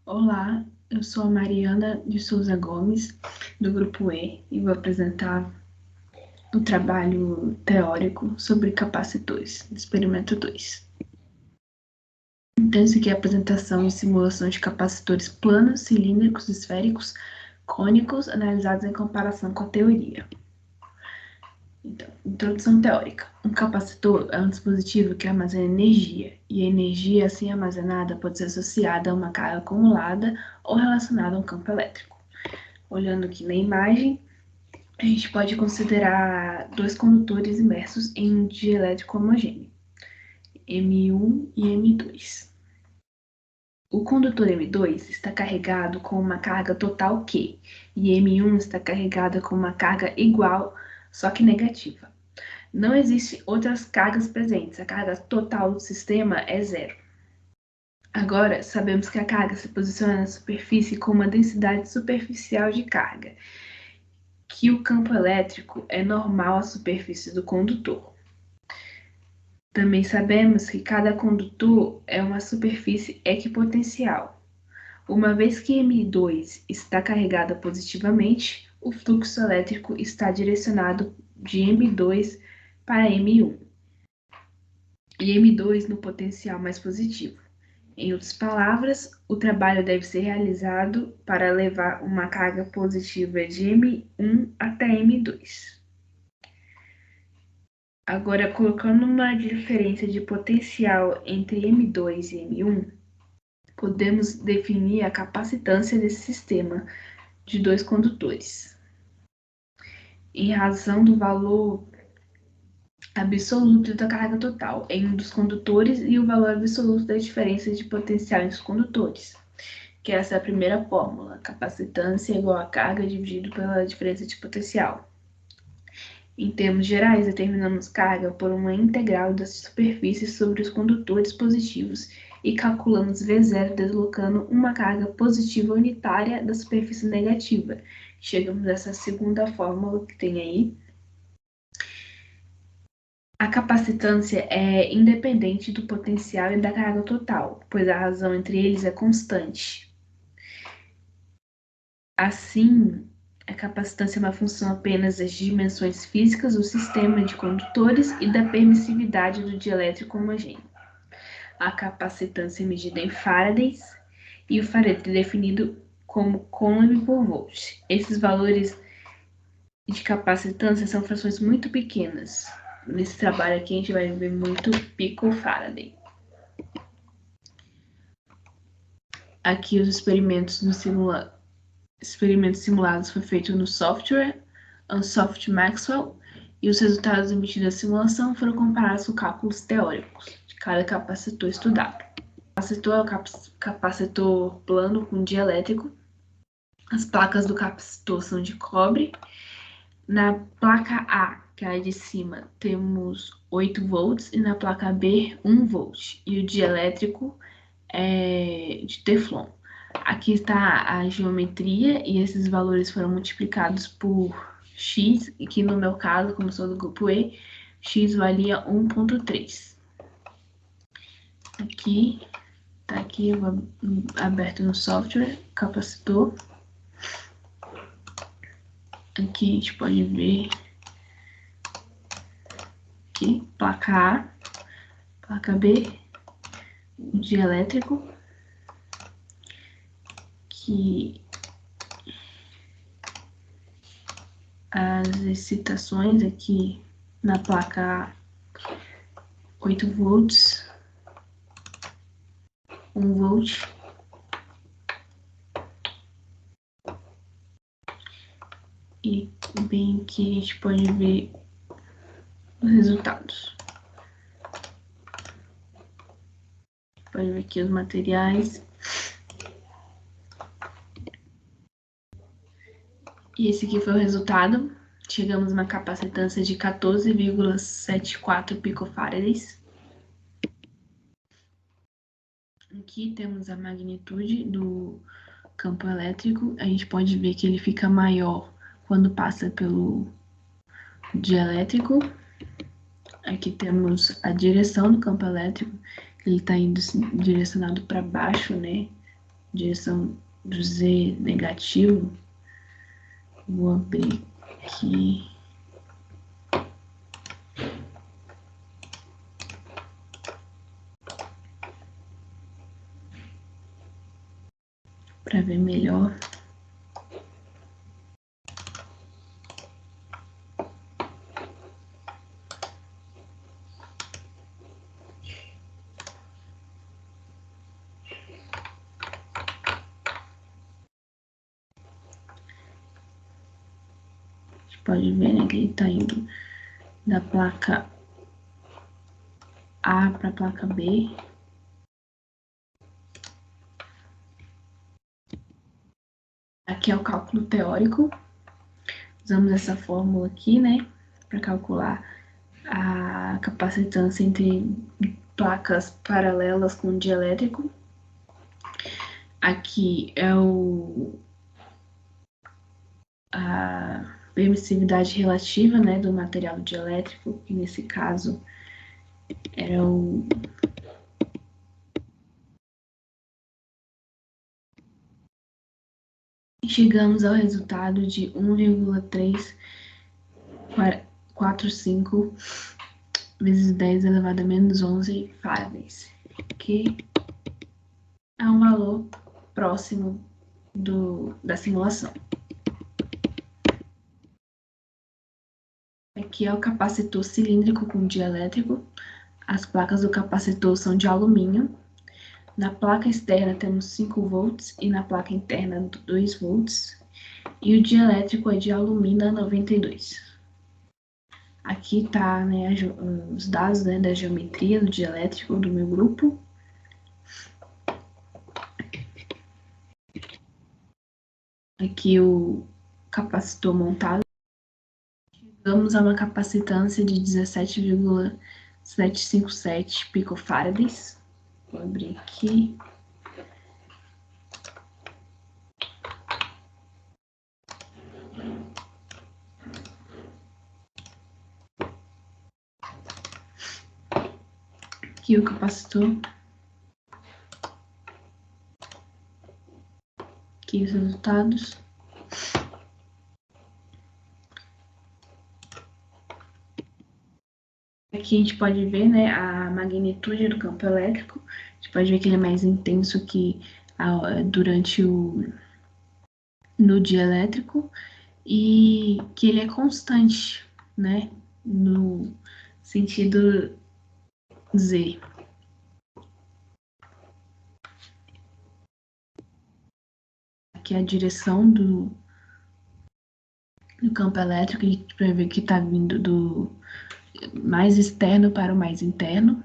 Olá, eu sou a Mariana de Souza Gomes, do Grupo E vou apresentar o trabalho teórico sobre capacitores, experimento 2. Então, isso aqui é a apresentação e simulação de capacitores planos, cilíndricos, esféricos, cônicos, analisados em comparação com a teoria. Então, introdução teórica. Um capacitor é um dispositivo que armazena energia, e a energia assim armazenada pode ser associada a uma carga acumulada ou relacionada a um campo elétrico. Olhando aqui na imagem, a gente pode considerar dois condutores imersos em um dielétrico homogêneo, M1 e M2. O condutor M2 está carregado com uma carga total Q, e M1 está carregada com uma carga igual, só que negativa. Não existem outras cargas presentes, a carga total do sistema é zero. Agora, sabemos que a carga se posiciona na superfície com uma densidade superficial de carga, que o campo elétrico é normal à superfície do condutor. Também sabemos que cada condutor é uma superfície equipotencial. Uma vez que M2 está carregada positivamente, o fluxo elétrico está direcionado de M2 para M1 e M2 no potencial mais positivo. Em outras palavras, o trabalho deve ser realizado para levar uma carga positiva de M1 até M2. Agora, colocando uma diferença de potencial entre M2 e M1, podemos definir a capacitância desse sistema de dois condutores, em razão do valor absoluto da carga total em um dos condutores e o valor absoluto da diferença de potencial entre os condutores, que essa é a primeira fórmula, capacitância é igual a carga dividido pela diferença de potencial. Em termos gerais, determinamos carga por uma integral das superfícies sobre os condutores positivos e calculamos V0 deslocando uma carga positiva unitária da superfície negativa. Chegamos a essa segunda fórmula que tem aí. A capacitância é independente do potencial e da carga total, pois a razão entre eles é constante. Assim, a capacitância é uma função apenas das dimensões físicas do sistema de condutores e da permissividade do dielétrico homogêneo. A capacitância é medida em farads e o farad é definido como coulomb por volt. Esses valores de capacitância são frações muito pequenas. Nesse trabalho aqui a gente vai ver muito picofarad. Aqui os experimentos simulados foi feito no software Unsoft Maxwell e os resultados emitidos da simulação foram comparados com cálculos teóricos de cada capacitor estudado. O capacitor é o capacitor plano com dielétrico. As placas do capacitor são de cobre. Na placa A, que é a de cima, temos 8 volts e na placa B 1 volt. E o dielétrico é de Teflon. Aqui está a geometria e esses valores foram multiplicados por x, e que no meu caso, como sou do grupo E, x valia 1.3. Aqui, tá aqui aberto no software, capacitor. Aqui a gente pode ver aqui, placa A, placa B, dielétrico, que as excitações aqui na placa A, 8 volts, 1 volt, e bem aqui a gente pode ver os resultados. Pode ver aqui os materiais. E esse aqui foi o resultado. Chegamos a uma capacitância de 14,74 picofarads. Aqui temos a magnitude do campo elétrico. A gente pode ver que ele fica maior quando passa pelo dielétrico. Aqui temos a direção do campo elétrico. Ele está indo direcionado para baixo, né? direção do Z negativo. Vou abrir aqui. Para ver melhor. Pode ver, né, que ele está indo da placa A para a placa B. Aqui é o cálculo teórico. Usamos essa fórmula aqui, né, para calcular a capacitância entre placas paralelas com dielétrico. Aqui é a permissividade relativa, né, do material dielétrico, que nesse caso era o chegamos ao resultado de 1,345 vezes 10 elevado a menos 11 Fahrenheit, que é um valor próximo da simulação. Aqui é o capacitor cilíndrico com dielétrico. As placas do capacitor são de alumínio. Na placa externa temos 5 volts e na placa interna 2 volts. E o dielétrico é de alumina 92. Aqui tá, né, os dados, né, da geometria do dielétrico do meu grupo. Aqui o capacitor montado. Chegamos a uma capacitância de 17,757 picofarads. Vou abrir aqui. Aqui o capacitor. Aqui os resultados. Aqui a gente pode ver, né, a magnitude do campo elétrico. A gente pode ver que ele é mais intenso que durante no dielétrico e que ele é constante, né, no sentido Z. Aqui é a direção do campo elétrico, a gente vai ver que está vindo do mais externo para o mais interno.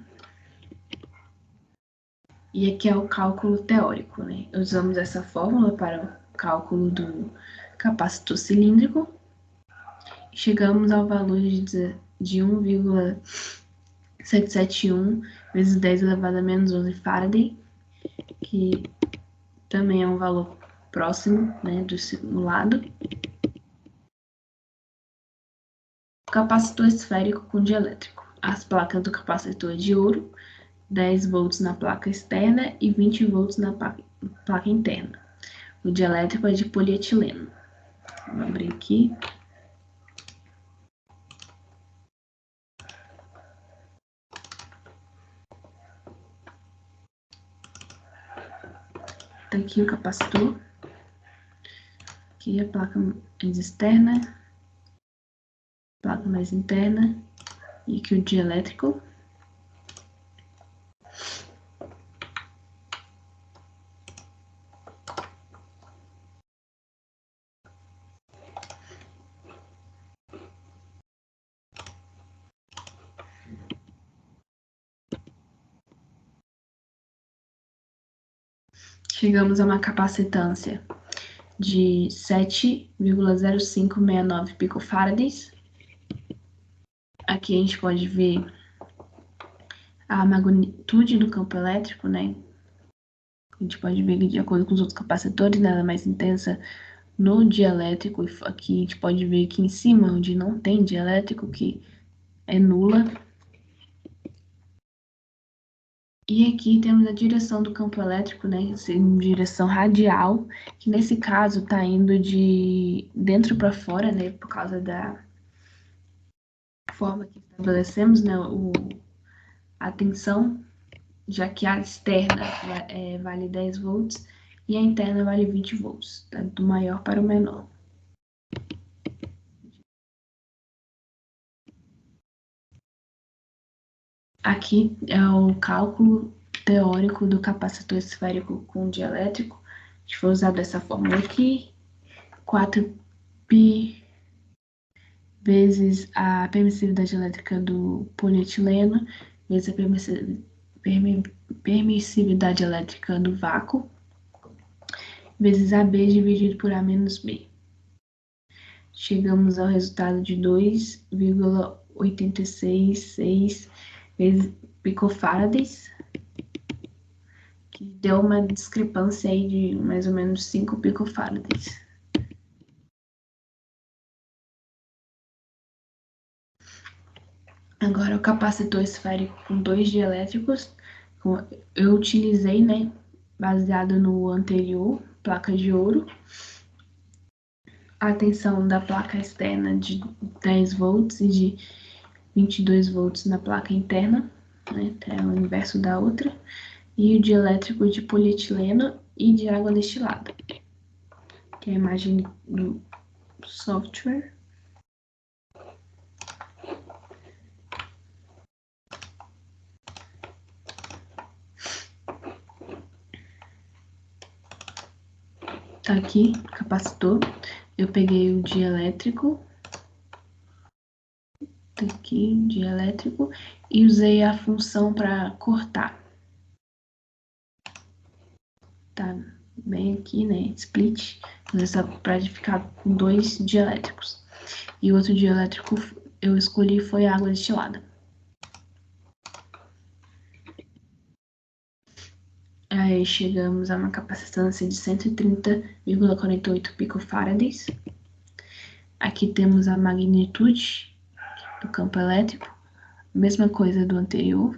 E aqui é o cálculo teórico, né? Usamos essa fórmula para o cálculo do capacitor cilíndrico. Chegamos ao valor de 1,771 vezes 10 elevado a menos 11 Faraday, que também é um valor próximo, né, do simulado. Capacitor esférico com dielétrico. As placas do capacitor é de ouro, 10 volts na placa externa e 20 volts na placa interna. O dielétrico é de polietileno. Vou abrir aqui. Tá aqui o capacitor. Aqui a placa mais externa, placa mais interna e aqui o dielétrico. Chegamos a uma capacitância de 7,0569 picofarads. Aqui a gente pode ver a magnitude do campo elétrico, né? A gente pode ver que, de acordo com os outros capacitores, ela é mais intensa no dielétrico. Aqui a gente pode ver que em cima, onde não tem dielétrico, que é nula. E E aqui temos a direção do campo elétrico, né, em direção radial, que nesse caso está indo de dentro para fora, né, por causa da forma que estabelecemos, né, a tensão, já que a externa vale 10 volts e a interna vale 20 volts, tá? Do maior para o menor. Aqui é o cálculo teórico do capacitor esférico com dielétrico. A gente foi usar dessa fórmula aqui, 4π vezes a permissividade elétrica do polietileno, vezes a permissividade elétrica do vácuo, vezes AB dividido por A menos B. Chegamos ao resultado de 2,866 vezes picofarads, que deu uma discrepância aí de mais ou menos 5 picofarads. Agora, o capacitor esférico com 2 dielétricos, eu utilizei, né, baseado no anterior, placa de ouro, a tensão da placa externa de 10 volts e de 22 volts na placa interna, né, é o inverso da outra, e o dielétrico de polietileno e de água destilada, que é a imagem do software. Tá aqui, capacitor. Eu peguei o dielétrico, tá aqui, dielétrico, e usei a função para cortar. Tá bem aqui, né? Split, para ficar com 2 dielétricos. E o outro dielétrico eu escolhi foi água destilada. Aí chegamos a uma capacitância de 130,48 picofarads. Aqui temos a magnitude do campo elétrico, mesma coisa do anterior.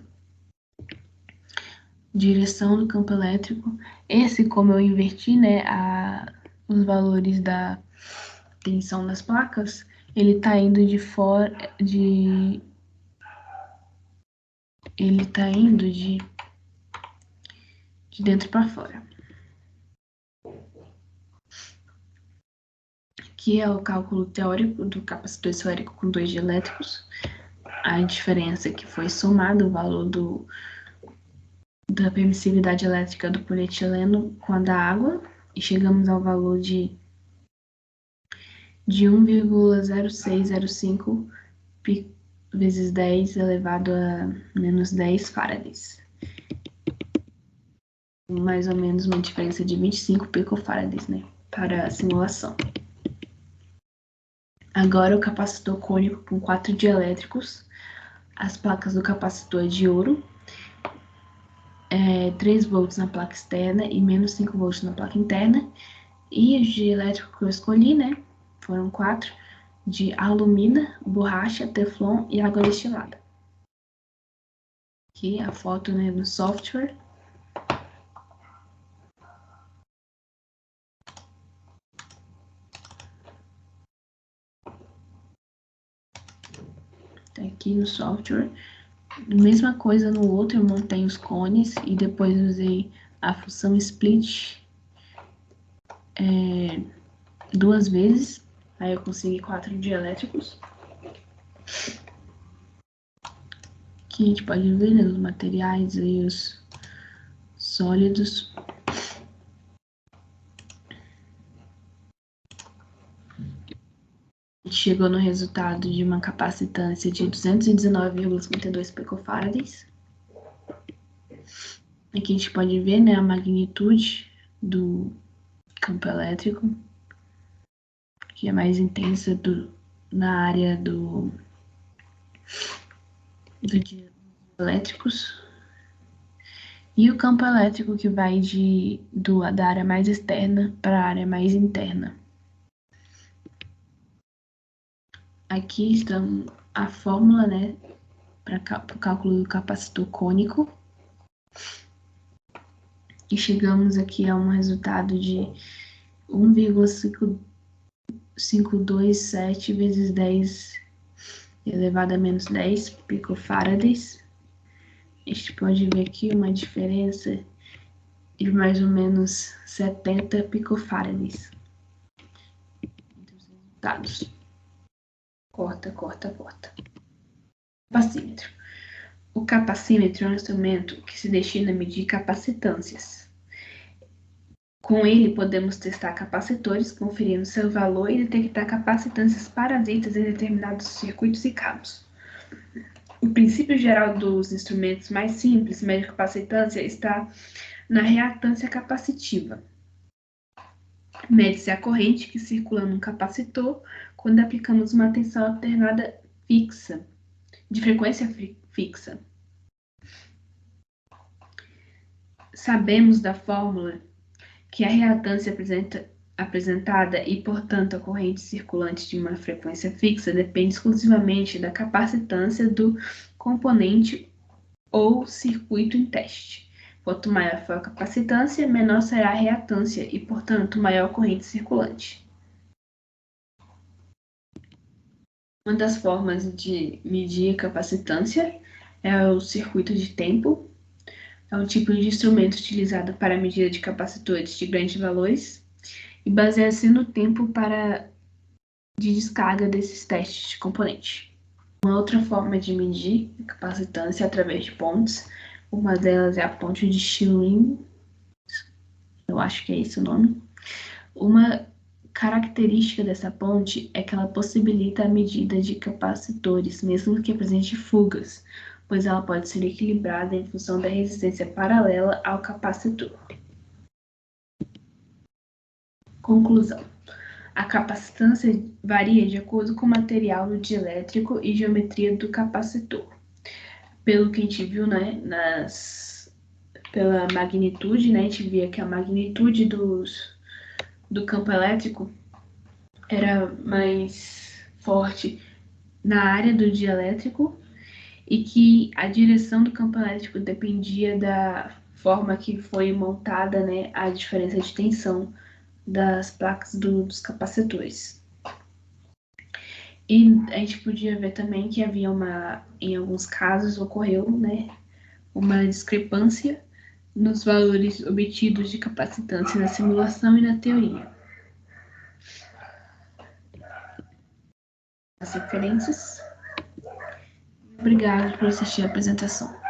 Direção do campo elétrico. Esse, como eu inverti, né, os valores da tensão das placas, ele tá indo de fora, ele tá indo de dentro para fora. Aqui é o cálculo teórico do capacitor esférico com 2 dielétricos. A diferença é que foi somado o valor da permissividade elétrica do polietileno com a da água e chegamos ao valor de 1,0605 vezes 10 elevado a menos 10 farads. Mais ou menos uma diferença de 25 picofarads, né, para a simulação. Agora o capacitor cônico com 4 dielétricos. As placas do capacitor é de ouro. 3 volts na placa externa e menos 5 volts na placa interna. E o dielétrico que eu escolhi, né, foram 4, de alumina, borracha, teflon e água destilada. Aqui a foto, né, no software. Tá aqui no software. Mesma coisa no outro, eu montei os cones e depois usei a função split 2 vezes. Aí eu consegui 4 dielétricos. Aqui a gente pode ver, né, os materiais e os sólidos. A gente chegou no resultado de uma capacitância de 219,52 picofarads. Aqui a gente pode ver, né, a magnitude do campo elétrico, que é mais intensa na área dos elétricos. E o campo elétrico que vai da área mais externa para a área mais interna. Aqui está a fórmula, né, para o cálculo do capacitor cônico. E chegamos aqui a um resultado de 1,527 vezes 10 elevado a menos 10 picofarads. A gente pode ver aqui uma diferença de mais ou menos 70 picofarads entre os resultados. Corta. Capacímetro. O capacímetro é um instrumento que se destina a medir capacitâncias. Com ele, podemos testar capacitores, conferindo seu valor e detectar capacitâncias parasitas em determinados circuitos e cabos. O princípio geral dos instrumentos mais simples, média capacitância, está na reatância capacitiva. Mede-se a corrente que circula num capacitor quando aplicamos uma tensão alternada fixa, de frequência fixa. Sabemos da fórmula que a reatância apresentada e, portanto, a corrente circulante de uma frequência fixa depende exclusivamente da capacitância do componente ou circuito em teste. Quanto maior for a capacitância, menor será a reatância e, portanto, maior a corrente circulante. Uma das formas de medir a capacitância é o circuito de tempo. É um tipo de instrumento utilizado para a medida de capacitores de grandes valores e baseia-se no tempo de descarga desses testes de componente. Uma outra forma de medir a capacitância é através de pontes. Uma delas é a ponte de Schilling, eu acho que é esse o nome. Uma característica dessa ponte é que ela possibilita a medida de capacitores, mesmo que apresente fugas, pois ela pode ser equilibrada em função da resistência paralela ao capacitor. Conclusão. A capacitância varia de acordo com o material do dielétrico e geometria do capacitor. Pelo que a gente viu, né, pela magnitude, né, a gente via que a magnitude do campo elétrico era mais forte na área do dielétrico e que a direção do campo elétrico dependia da forma que foi montada, né, a diferença de tensão das placas dos capacitores. E a gente podia ver também que havia em alguns casos ocorreu, né, uma discrepância nos valores obtidos de capacitância na simulação e na teoria. As referências. Obrigado por assistir a apresentação.